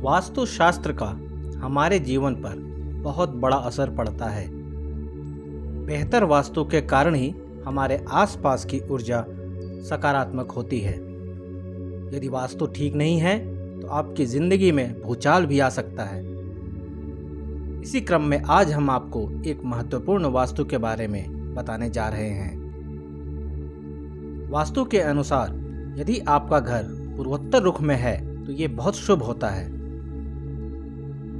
वास्तुशास्त्र का हमारे जीवन पर बहुत बड़ा असर पड़ता है। बेहतर वास्तु के कारण ही हमारे आसपास की ऊर्जा सकारात्मक होती है। यदि वास्तु ठीक नहीं है तो आपकी जिंदगी में भूचाल भी आ सकता है। इसी क्रम में आज हम आपको एक महत्वपूर्ण वास्तु के बारे में बताने जा रहे हैं। वास्तु के अनुसार यदि आपका घर पूर्वोत्तर रुख में है तो ये बहुत शुभ होता है।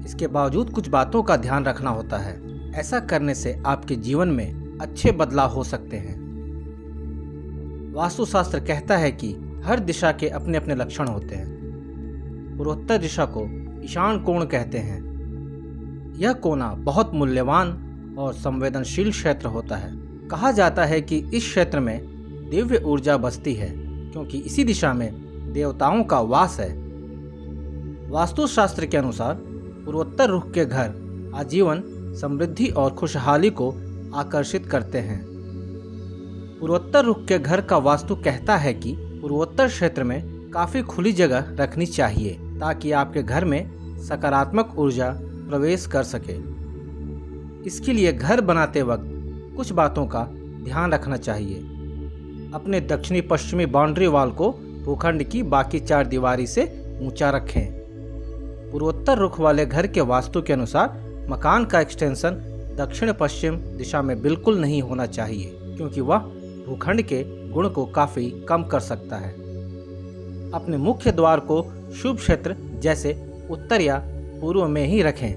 इसके बावजूद कुछ बातों का ध्यान रखना होता है। ऐसा करने से आपके जीवन में अच्छे बदलाव हो सकते हैं। वास्तुशास्त्र कहता है कि हर दिशा के अपने अपने लक्षण होते हैं। पूर्वोत्तर दिशा को ईशान कोण कहते हैं। यह कोना बहुत मूल्यवान और संवेदनशील क्षेत्र होता है। कहा जाता है कि इस क्षेत्र में दिव्य ऊर्जा बसती है क्योंकि इसी दिशा में देवताओं का वास है। वास्तुशास्त्र के अनुसार पूर्वोत्तर रुख के घर आजीवन समृद्धि और खुशहाली को आकर्षित करते हैं। पूर्वोत्तर रुख के घर का वास्तु कहता है कि पूर्वोत्तर क्षेत्र में काफी खुली जगह रखनी चाहिए ताकि आपके घर में सकारात्मक ऊर्जा प्रवेश कर सके। इसके लिए घर बनाते वक्त कुछ बातों का ध्यान रखना चाहिए। अपने दक्षिणी पश्चिमी बाउंड्री वॉल को भूखंड की बाकी 4 दीवारी से ऊंचा रखें। पूर्वोत्तर रुख वाले घर के वास्तु के अनुसार मकान का एक्सटेंशन दक्षिण पश्चिम दिशा में बिल्कुल नहीं होना चाहिए क्योंकि वह भूखंड के गुण को काफी कम कर सकता है। अपने मुख्य द्वार को शुभ क्षेत्र जैसे उत्तर या पूर्व में ही रखें।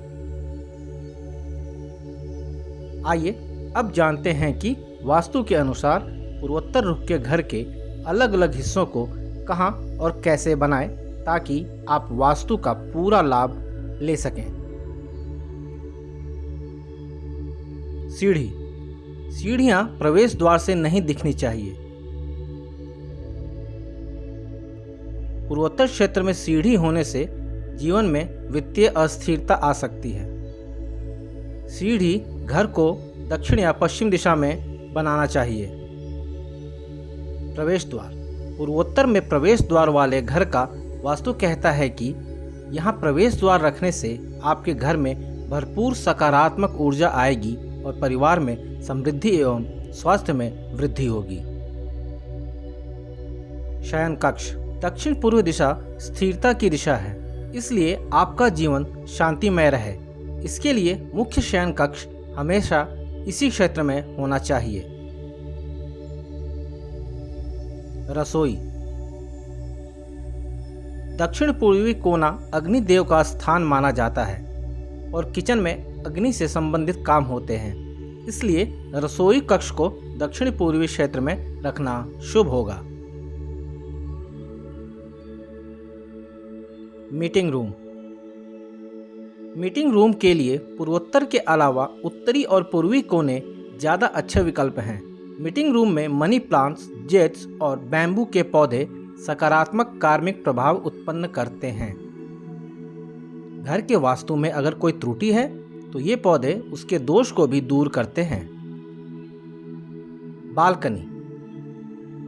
आइए अब जानते हैं कि वास्तु के अनुसार पूर्वोत्तर रुख के घर के अलग अलग हिस्सों को कहां और कैसे बनाएं ताकि आप वास्तु का पूरा लाभ ले सकें। सीढ़ी। सीढ़ियां प्रवेश द्वार से नहीं दिखनी चाहिए। पूर्वोत्तर क्षेत्र में सीढ़ी होने से जीवन में वित्तीय अस्थिरता आ सकती है। सीढ़ी घर को दक्षिण या पश्चिम दिशा में बनाना चाहिए। प्रवेश द्वार। पूर्वोत्तर में प्रवेश द्वार वाले घर का वास्तु कहता है कि यहाँ प्रवेश द्वार रखने से आपके घर में भरपूर सकारात्मक ऊर्जा आएगी और परिवार में समृद्धि एवं स्वास्थ्य में वृद्धि होगी। शयन कक्ष। दक्षिण पूर्व दिशा स्थिरता की दिशा है, इसलिए आपका जीवन शांतिमय रहे। इसके लिए मुख्य शयन कक्ष हमेशा इसी क्षेत्र में होना चाहिए। रसोई। दक्षिण पूर्वी कोना अग्नि देव का स्थान माना जाता है और किचन में अग्नि से संबंधित काम होते हैं, इसलिए रसोई कक्ष को दक्षिण पूर्वी क्षेत्र में रखना शुभ होगा। Meeting room. मीटिंग रूम के लिए पूर्वोत्तर के अलावा उत्तरी और पूर्वी कोने ज़्यादा अच्छे विकल्प हैं। मीटिंग रूम में मनी प्लांट्स, जेट्स और बैम्बू के पौधे सकारात्मक कार्मिक प्रभाव उत्पन्न करते हैं। घर के वास्तु में अगर कोई त्रुटि है तो ये पौधे उसके दोष को भी दूर करते हैं। बालकनी।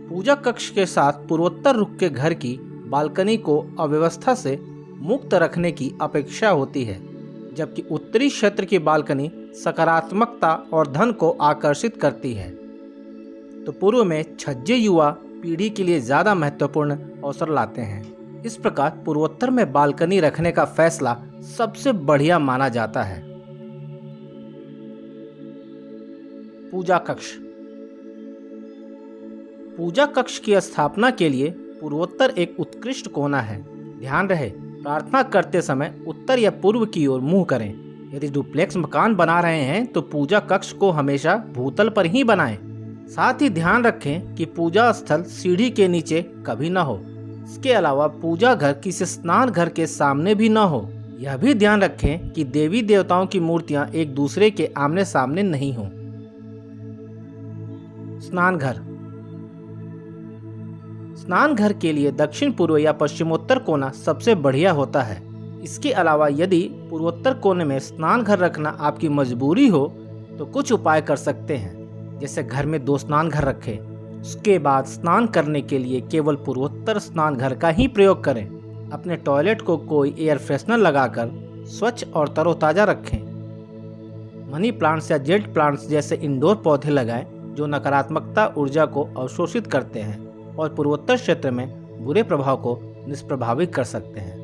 पूजा कक्ष के साथ पूर्वोत्तर रुख के घर की बालकनी को अव्यवस्था से मुक्त रखने की अपेक्षा होती है, जबकि उत्तरी क्षेत्र की बालकनी सकारात्मकता और धन को आकर्षित करती है। तो पूर्व में छज्जे युवा पीढ़ी के लिए ज्यादा महत्वपूर्ण अवसर लाते हैं। इस प्रकार पूर्वोत्तर में बालकनी रखने का फैसला सबसे बढ़िया माना जाता है। पूजा कक्ष। पूजा कक्ष की स्थापना के लिए पूर्वोत्तर एक उत्कृष्ट कोना है। ध्यान रहे, प्रार्थना करते समय उत्तर या पूर्व की ओर मुंह करें। यदि डुप्लेक्स मकान बना रहे हैं तो पूजा कक्ष को हमेशा भूतल पर ही बनाएं। साथ ही ध्यान रखें कि पूजा स्थल सीढ़ी के नीचे कभी न हो। इसके अलावा पूजा घर किसी स्नान घर के सामने भी न हो। यह भी ध्यान रखें कि देवी देवताओं की मूर्तियां एक दूसरे के आमने सामने नहीं हो। स्नान घर। स्नान घर के लिए दक्षिण पूर्व या पश्चिमोत्तर कोना सबसे बढ़िया होता है। इसके अलावा यदि पूर्वोत्तर कोने में स्नान घर रखना आपकी मजबूरी हो तो कुछ उपाय कर सकते हैं, जैसे घर में 2 स्नान घर रखें। उसके बाद स्नान करने के लिए केवल पूर्वोत्तर स्नान घर का ही प्रयोग करें। अपने टॉयलेट को कोई एयर फ्रेशनर लगाकर स्वच्छ और तरोताज़ा रखें। मनी प्लांट्स या जेट प्लांट्स जैसे इंडोर पौधे लगाएं जो नकारात्मकता ऊर्जा को अवशोषित करते हैं और पूर्वोत्तर क्षेत्र में बुरे प्रभाव को निष्प्रभावित कर सकते हैं।